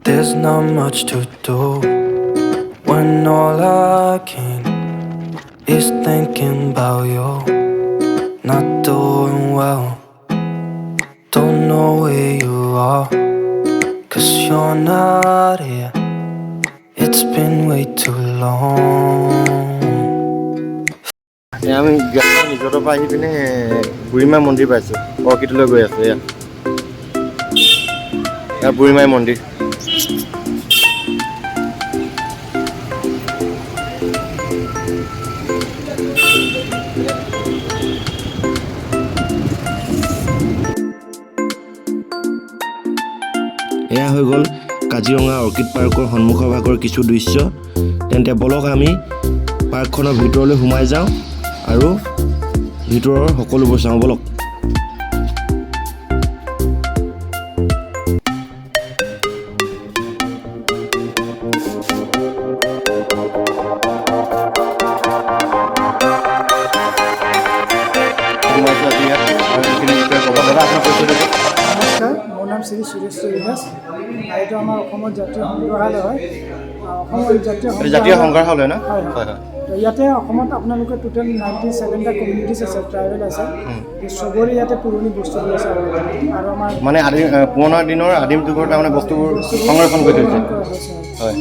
There's not much to do when all I can is thinking about you. Not doing well, don't know where you are, 'cause you're not here. It's been way too long. আমি নিজৰৰ পৰা আহি পিনে বুঢ়ীমাই মন্দিৰ পাইছোঁ। অৰ্কিডলৈ গৈ আছোঁ। এয়া বুঢ়ীমাই মন্দিৰ। এয়া হৈ গ'ল কাজিৰঙা অৰ্কিড পাৰ্কৰ সন্মুখৰ ভাগৰ কিছু দৃশ্য। তেন্তে বলক আমি পাৰ্কখনৰ ভিতৰলৈ সোমাই যাওঁ আৰু ভিতৰৰ সকলোবোৰ চাওঁ বলক। নমস্কাৰ, মোৰ নাম শ্ৰী সুৰেশ চৰিদাস। এইটো আমাৰ অসমৰ জাতীয় সংগ্ৰহালয় হয়। অসমৰ জাতীয় সংগ্ৰহালয় ন? হয় হয়। তো ইয়াতে অসমত আপোনালোকে টোটেল 97টা কমিউনিটিজ আছে, ট্ৰাইবেল আছে। চবৰে ইয়াতে পুৰণি বস্তুবোৰ আছে আৰু আমাৰ মানে পুৰণা দিনৰ আদিম যুগৰ তাৰমানে বস্তুবোৰ সংৰক্ষণ কৰি থৈছে। হয়,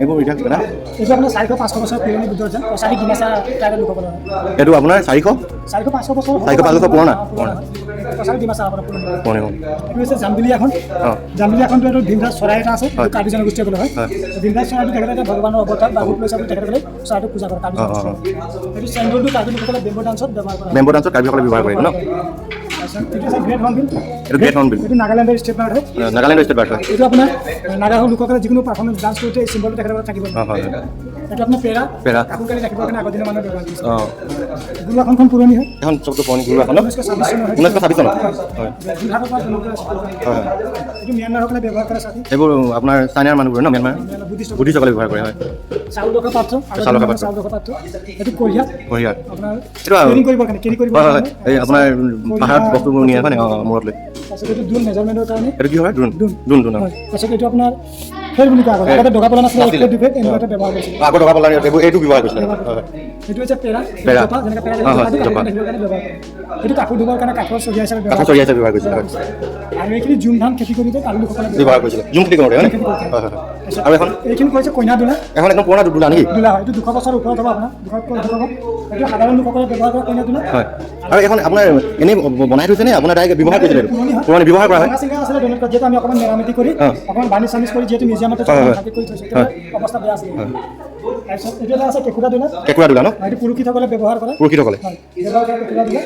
এইবোৰ মিঠা কিবা না? এইটো আপোনাৰ 400-500 বছৰ পুৰণি বুদ্ধৰ যেন প্ৰচাৰী ডিমাচা ট্ৰাইবেল লোকসকলৰ। এইটো আপোনাৰ 400-500 বছৰ পুৰণা প্ৰচাৰী ডিমাচা আপোনাৰ পুৰণি। এইটো হৈছে অঁ জাম্বিলিয়াখন। জাম্বিলিয়াখনটো এইটো ভিনৰাজ চৰাই এটা আছে, কাৰ্বি জনগোষ্ঠীয় বোলে হয়। ভিনৰাজ চৰাইটো তেখেতে ভগৱানৰ অৱতাৰ বা ৰূপ লৈছে বুলি তেখেতে চৰাইটো পূজা কৰে কাৰ্বি জনগোষ্ঠীয়। এইটো চেণ্ডলটো কাৰ্বি লোকসকলে বেম্বো ডান্সত ব্যৱহাৰ কৰে। বেম্বো ডান্সত কাৰ্বিসকলে ব্যৱহাৰ কৰে ন? এইটো আছে গ্ৰেট হৰ্ণবিল। এইটো গ্ৰেট হৰ্ণবিল। এইটো নাগালেণ্ডৰ ষ্টেট বাৰ্ড হয়। নাগালেণ্ডৰ ষ্টেট বাৰ্ড হয়। এইটো আপোনাৰ নাগাহৰ লোকসকলে যিকোনো পাৰফৰ্মেঞ্চ ডান্স কৰোঁতে এই চিম্বলটো তেখেতৰ থাকিব। হয়। এইটো আপোনাৰ পেৰা পেৰা কাপোৰ কানি ৰাখিবৰ কাৰণে আগৰ দিনৰ মানুহে ব্যৱহাৰ কৰিছে। অঁ, গুৰুৱাখনখন পুৰণি হয়। এখন চবটো পুৰণি গুৰুৱাখন 1926 চনৰ হয়। 1926 চনত। হয় যোৰহাটৰ পৰা তেনেকুৱা আছে। হয়। এইটো ম্যানমাৰসকলে ব্যৱহাৰ কৰা ছাতি। এইবোৰ আপোনাৰ চাইনাৰ মানুহবোৰে ন? ম্যানমাৰ বুদ্ধিষ্টসকলে ব্যৱহাৰ কৰে। হয়, চাউল ৰখা পাত্ৰ, চাউল ৰখা পাত্ৰ। চাউল ৰখা পাত্ৰ। এইটো কঢ়িয়াত বঢ়িয়া। আপোনাৰ এইটো কেৰি কৰিবৰ কাৰণে হয় এই আপোনাৰ পাহাৰত বস্তুবোৰ নিয়ে হয় নে? অঁ, মূৰত লৈ। তাৰপিছত এইটো ড্ৰোন মেজাৰমেণ্টৰ কাৰণে। এইটো কি হয়? ড্ৰোন। হয়। তাৰপিছত এইটো আপোনাৰ ফেৰ বুলি কোৱা হয়। আগতে ডগা পলা নাছিলে, এইটো ডিফেক্ট এনেকুৱা এটা ব্যৱহাৰ কৰিছিল। আগৰ টকা পালা এইটো ব্যৱহাৰ কৰিছিলে। হয়। এইটো হৈছে পেৰা। পেৰা। জপা, যেনেকৈ পেৰা হয়, দেখিবৰ জপা। কাৰণে ব্যৱহাৰ কৰে। এইটো কাপোৰ ধুবৰ কাৰণে কাঠৰ চৰিয়া হিচাপে কাঠৰ চৰিয়া হিচাপে ব্যৱহাৰ কৰিছিলে। হয়। আৰু এইখিনি জুম ধান খেতি কৰোঁতে কালি লোকসকলে ব্যৱহাৰ কৰিছিলে। জুম খেতি কৰোঁতে হয় নে? হয়। আৰু এখন এইখিনি কৈছে কইনা দোলা। এখন একদম পুৰণা দোলা নেকি? দোলা হয়। এইটো 200 বছৰ ওপৰত হ'ব আপোনাৰ। 200 হ'ব। এইটো সাধাৰণ লোকসকলে ব্যৱহাৰ কৰা কইনা দোলা। হয়। আৰু এখন আপোনাৰ এনেই বনাই থৈছে নে? আপোনাৰ ডাইৰেক্ট ব্যৱহাৰ কৰিছিলে? পুৰণি ব্যৱহাৰ কৰা হয়। চিঙা আছিলে দোলত, যিহেতু আমি অকণমান মেৰামতি কৰি অকণমান বাৰ্নিছ চাৰ্নিছ কৰি যিহেতু মিউজিয়ামতে ভাবি কৰি থৈছোঁ, অৱস্থা বেয়া আছিলে। তাৰপিছত এইটো এটা আছে কেঁকুৰা দোলা। কেঁকুৰা দোলা ন? এইটো পুৰুষিতসকলে ব্যৱহাৰ কৰে। পুৰুষিতসকলে হয়, ব্যৱহাৰ কৰা কেঁকুৰা দোলা।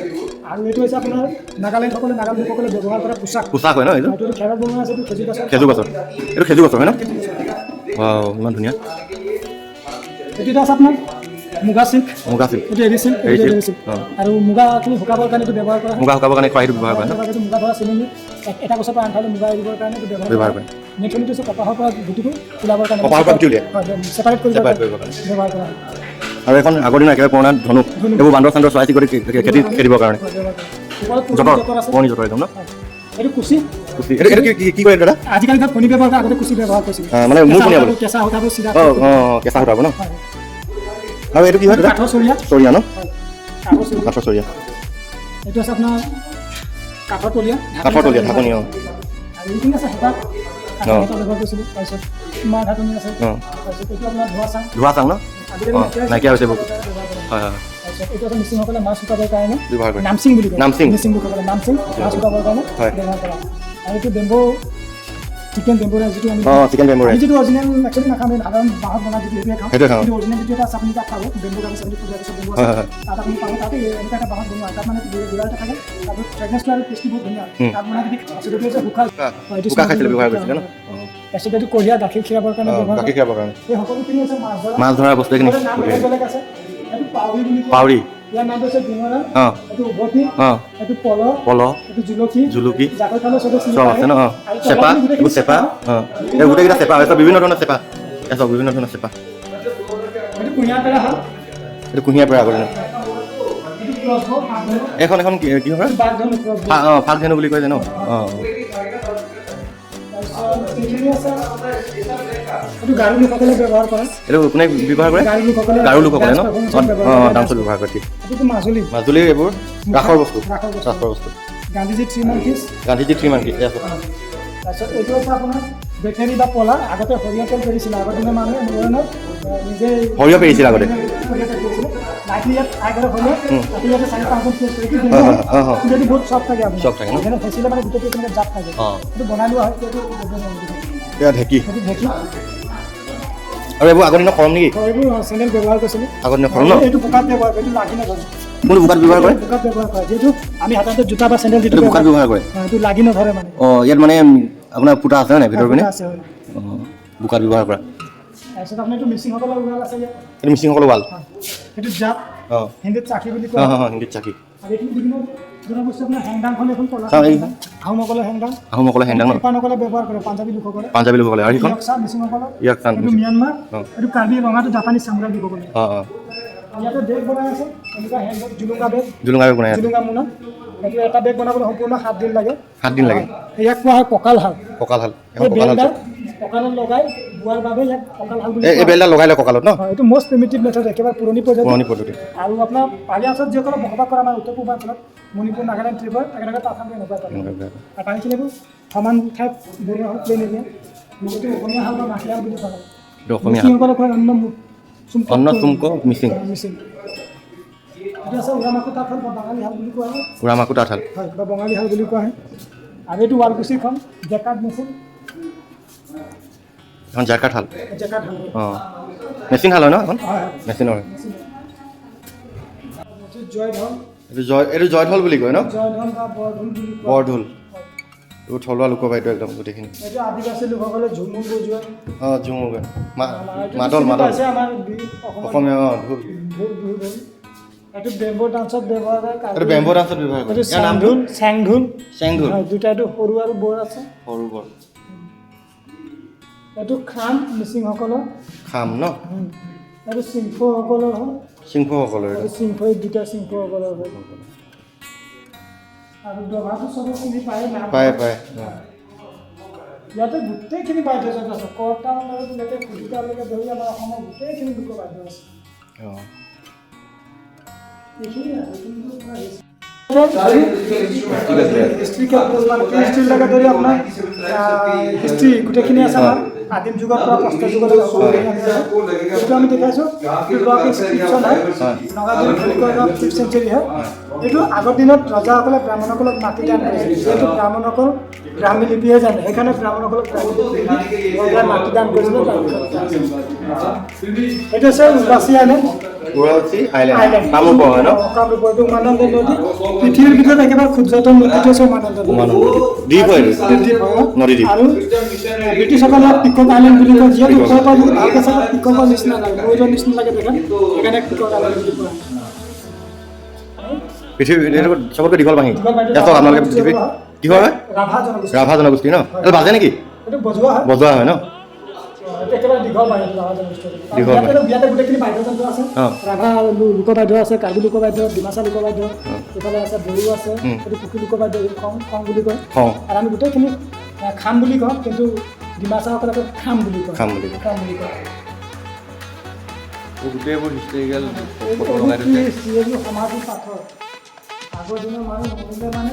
আৰু এইটো হৈছে আপোনাৰ নাগালেণ্ড লোকসকলে ব্যৱহাৰ কৰা পোচাক। পোচাক হয় ন? এইটো এইটো খেৰত বনোৱা আছে, এইটো খেজুৰ গছৰ। খেজুৰ গছৰ। এইটো খেজুৰ গছৰ হয় ন? ৱাও, ইমান ধুনীয়া। এইটো এটা আছে আপোনাৰ মুগা চিল্ক। মুগা চিল্ক। এইটো এৰি চিল্ক। এৰি চিল্ক। আৰু মুগাখিনি শুকাবৰ কাৰণে এইটো ব্যৱহাৰ কৰা হয়। মুগা শুকাবৰ কাৰণে খৰাহিটো ব্যৱহাৰ কৰে ন? এইটো মুগা ধৰা চিলিঙি এটা গছৰ পৰা আনঠাইলৈ মুগা এৰিবৰ কাৰণে এইটো ব্যৱহাৰ কৰে। নেটনিটো হৈছে কপাহৰ পৰা গুটিটো ওলাবৰ কাৰণে। কপাহৰ পৰা গুটি উলিয়াই? হয়, ছেপাৰেট কৰিবৰ কাৰণে কাৰণে ব্যৱহাৰ কৰা হয়। আৰু এখন আগৰ দিনৰ একেবাৰে পুৰণা ধনুক, এইবোৰ বান্দৰ চান্দৰ চৰাই চিৰিকটি খেদিবৰ কাৰণে। জতৰ, পুৰণি জতৰ একদম ন? এইটো কুচি। এইটো কি কৰে দাদা? আজিকালি তাত কণী ব্যৱহাৰ কৰে, আগতে কুচি ব্যৱহাৰ কৰিছিল। মানে মোৰ শুনিব কেঁচা সূতাবোৰ চিধা। অঁ, কেঁচা সূতাবোৰ ন? আৰু এইটো কি হয় দাদা? কাঠৰ চৰিয়া। চৰিয়া ন? কাঠৰ চৰিয়া। চৰিয়া। এইটো আছে আপোনাৰ কাঠৰ তলীয়া। ঢাকনি। অঁ, আৰু এইখিনি আছে হেতা। ব্যৱহাৰ কৰিছিলোঁ। তাৰপিছত মাৰ ঢাকনি আছে। তাৰপিছত এইটো আপোনাৰ ধোৱা চাং ন? আজিকালি নাইকিয়া হৈছে বহুত। ব্যৱহাৰ কৰা হয়। তাৰপিছত এইটো আছে মিচিংসকলে মাছ শুকাবৰ কাৰণে ব্যৱহাৰ কৰে। নামচিং বুলি কয়। নামচিং। মিচিং লোকসকলে নামচিং মাছ শুকাবৰ কাৰণে ব্যৱহাৰ কৰা। আৰু এইটো বেম্বো চিকেন বেম্বো ৰাইচ, যিটো আমি চিকেন বেম্বো ৰাইচ। যিটো অৰিজিনেল একচুৱেলি নাখাওঁ, সাধাৰণ বাঁহত বনাই যিটো সেইটোৱে খাওঁ। সেইটোৱে খাওঁ। কিন্তু অৰিজিনেল যিটো এটা আছে আপুনি তাত পাব বেম্বো গামোচা বুলি পূজাৰ পিছত বেম্বো আছে, তাত আপুনি পাব। তাতে এনেকুৱা এটা বাঁহত বনোৱা, তাত মানে গুড়া এটা থাকে। তাৰপিছত ফ্ৰেগনেঞ্চটো আৰু টেষ্টি বহুত ধুনীয়া। তাত মানে যদি সেইটো হৈছে শুকান খাইছিলে ব্যৱহাৰ কৰিছিলে ন? তাৰপিছত এইটো কঢ়িয়া গাখীৰ খীৰাবৰ কাৰণে ব্যৱহাৰ গাখীৰ খীৰাবৰ কাৰণে। এই সকলোখিনি আছে মাছ ধৰা বস্তু এইখিনি। নাম বেলেগ আছে। এইটো পাউৰি বুলি কয়। পাউৰি। ইয়াৰ নামটো হৈছে ডিঙৰা। এইটো উভতি। এইটো পল। এইটো জুলুকি। জাকৈ খালৈ চবে চিনি চব পায়। আছে ন? চেপা, এইবোৰ চেপা। এই গোটেইকেইটা চেপা আছে, বিভিন্ন ধৰণৰ চেপা। বিভিন্ন ধৰণৰ চেপা। এইটো কুঁহিয়াৰ পেৰা হয়। এইটো কুঁহিয়াৰ পৰা আগৰ দিনৰ। এখন কি হয়? বাঘ ধনু ফাক ধেনু বুলি কয় যে ন? অঁ। এইখিনি আছে এইটো গাৰু লোকসকলে ব্যৱহাৰ কৰে এইটো কোনে ব্যৱহাৰ কৰে গাৰু লোকসকলে ন ডান্সত ব্যৱহাৰ কৰে এইটো মাজুলী মাজুলীৰ এইবোৰ ৰাসৰ বস্তু গান্ধীজি শ্ৰীমন্থিছ আছে তাৰপিছত এইটো আছে আপোনাৰ বেটেৰী বা পলা আগতে সৰিয়হ তেল পেৰিছিলে আগৰ দিনৰ মানুহে মূৰত নিজে সৰিয়হ পেৰিছিল আগতে লাইটলি ইয়াত আগতে সৰিয়হ ৰাতি ইয়াতে 4-5 পেজ কৰি কিন্তু বহুত চফ্ট থাকে আপোনাৰ চফ্ট থাকে ন এখানে ফেচিলে মানে গোটেইটো তেনেকৈ জাপ থাকে এইটো বনাই লোৱা হয় এইটো এয়া ঢেকি ঢেকি আৰু এইবোৰ আগৰ দিনৰ খৰম নেকি এইবোৰ চেনেল ব্যৱহাৰ কৰিছিলে আগৰ দিনৰ খৰম ন এইটো বোকাত ব্যৱহাৰ কৰে এইটো লাগি নধৰে কোন বোকাত ব্যৱহাৰ কৰে বোকাত ব্যৱহাৰ কৰে যিহেতু আমি সাধাৰণতে জোতা বা চেণ্ডেল যিটো বোকাত ব্যৱহাৰ কৰে এইটো লাগি নধৰে মানে ইয়াত মানে আপোনাৰ ফুটা আছে নাই ভিতৰ পিনে আছে হয় বোকাত ব্যৱহাৰ কৰা তাৰপিছত আপোনাৰ এইটো মিচিংসকলৰ ওৱাল আছে ইয়াত এইটো মিচিংসকলৰ ৱাল এইটো জাপ হিন্দীত চাকি বুলি কয় হিন্দীত চাকি আৰু এইটো বিভিন্ন জনগোষ্ঠী আপোনাৰ হেংদাংখন এখন কলা আহোমসকলৰ হেংদাং নেপালসকলে ব্যৱহাৰ কৰে পাঞ্জাবী লোকসকলে আৰু এইখন মিচিংসকলৰ এইটো ম্যানমাৰ এইটো কাৰ্বি ৰঙাটো জাপানী চামুৰাই লোকসকলে ইয়াতে বেগ বনাই আছে এনেকুৱা হেণ্ডত জুলুঙা বেগ বনাই আছে জুলুঙা মোনা এইটো এটা বেগ বনাবলৈ সম্পূৰ্ণ 7 দিন লাগে 7 দিন লাগে ইয়াক কোৱা হয় কঁকাল হাল এই বেলডাল কঁকালত লগাই বোৱাৰ বাবে ইয়াক কঁকাল হাল বুলি এই বেলডাল লগাই লয় কঁকালত ন এইটো মষ্ট প্ৰিমিটিভ মেথড একেবাৰে পুৰণি পদ্ধতি আৰু আপোনাৰ পানী অঞ্চলত যিসকলে বসবাস কৰা আমাৰ উত্তৰ পূৰ্বাঞ্চলত মণিপুৰ নাগালেণ্ড ত্ৰিপুৰা একেলগে তাত এনেকুৱা পানী আৰু পানীখিনিবোৰ সমান ঠাইত বনোৱা হয় প্লেন এৰিয়া এইটো অসমীয়া হাল বা মাটি হাল বুলি কোৱা হয় মিচিংসকলে কয় অন্ন চুমক মিচিং এইটো আছে উৰামাকু তাঁতশাল বা বাঙালী হাল বুলি কোৱা হয় উৰামাকু তাঁতশাল হয় বা বঙালী হাল বুলি কোৱা হয় আৰু এইটো ৱালকুচিখন জেকাৰ্ড মেচিন এখন জেকাৰ্ড হাল মেচিন হাল হয় ন এখন মেচিনৰ হয় এইটো জয়ঢল বুলি কয় ন জয়ঢল বা বৰঢোল বুলি কয় বৰঢোল এইবোৰ থলুৱা লোকবাদ্য একদম গোটেইখিনি এইটো আদিবাসী লোকসকলে ঝুমুৰ বজোৱা ঝুমুৰ মাদল আমাৰ অসমীয়া ঢোল এইটো বেম্বো ডান্সত ব্যৱহাৰ কৰে এইটো বেম্বো ডান্সত ব্যৱহাৰ কৰে ইয়াৰ নাম ঢোল চেংঢোল দুটাইটো সৰু আৰু বৰ আছে সৰু বৰ এইটো খাম মিচিংসকলৰ খাম ন এইটো চিংফসকলৰ হয় চিংফসকলৰ এইটো চিংফ দুটা চিংফসকলৰ হয় আৰু দবাটো চবে চিনি পায় ইয়াতে গোটেইখিনি বাদ্যযন্ত্ৰ আছে কৰ্তালৈকে খুদিকালৈকে ধৰি আমাৰ অসমৰ গোটেইখিনি লোকবাদ্য আছে হিষ্ট্ৰীৰ লগত ধৰি আপোনাৰ হিষ্ট্ৰী গোটেইখিনি আছে আমাৰ আদিম যুগৰ পৰা প্ৰস্তৰ যুগলৈকে এইটো আমি দেখাইছোঁ ইনস্ক্ৰিপশ্যন হয় নগাজুৰি খনিকৰ 5th century হয় এইটো আগৰ দিনত ৰজাসকলে ব্ৰাহ্মণসকলক মাটি দান কৰিছিল যিহেতু ব্ৰাহ্মণসকল ব্ৰাহ্মী লিপিহে জানে সেইকাৰণে ব্ৰাহ্মণসকলক মাটি দান কৰিছিলে এইটো হৈছে উৰ্বাচী আইলেণ্ড কামৰূপৰ এইটো উমানন্দ নদী পৃথিৱীৰ ভিতৰত একেবাৰে ক্ষুদ্ৰতম নদীটো হৈছে উমানন্দ নদী আৰু ব্ৰিটিছসকলে পিকক আইলেণ্ড বুলি কয় যিহেতু ওচৰৰ পৰা যদি ভালকৈ চালে পিককৰ নিচিনা লাগে ময়ূৰৰ নিচিনা লাগে দেখে সেইকাৰণে পিকক আইলেণ্ড বুলি কোৱা পৃথিৱীৰ চবতকৈ দীঘল বাঁহী আপোনালোকে পৃথিৱীৰ কিহৰ হয় ৰাভা জনগোষ্ঠী ন এইটো বাজে নেকি এইটো বজোৱা হয় ন একেবাৰে দীঘল বাহিৰ ৰাভা জনগোষ্ঠী ইয়াতে গোটেইখিনি বাদ্যযন্ত্ৰ আছে ৰাভা লোকবাদ্য আছে কাৰ্বি লোকবাদ্য ডিমাচা লোকবাদ্য এইফালে আছে বড়ো আছে এইটো কুকি লোকবাদ্য খং বুলি কয় আৰু আমি গোটেইখিনি খাম বুলি কওঁ কিন্তু ডিমাচাসকলে খাম বুলি কয় গোটেইবোৰ হিষ্টৰিকেল সমাধি পাথৰ আগৰ দিনৰ মানুহ মৰিলে মানে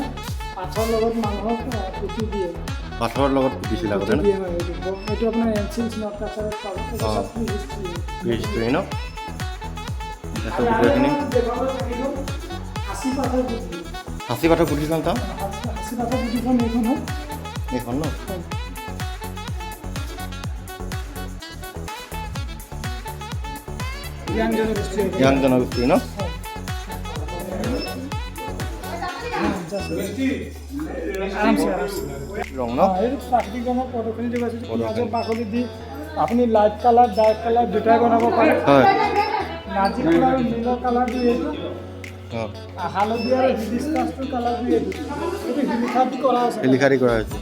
পাথৰ লগত মানুহক পুতি দিয়ে পাথৰৰ লগত পুতিছিল আগতে এইটো আপোনাৰ এনচিয়েণ্ট স্মাৰকাচাৰত পাব হিষ্টৰি ন সাঁচি পাথৰ পুথিখন চাওঁ সাঁচি পাথৰ পুথিখন এইখন ন ইয়াং জনগোষ্ঠী ন ৰং ন প্ৰাকৃতিক ৰঙৰ পদখনি দেখুৱাইছোঁ পাখলি দি আপুনি লাইট কালাৰ ডাৰ্ক কালাৰ দুটাই বনাব পাৰে নাজি কালাৰ আৰু নীলৰ কালাৰটো এইটো হালধীয়া আৰু হিবিস্কাছটোৰ কালাৰটো এইটো শিলিখাত কৰা আছে শিলিখাতি কৰা হৈছে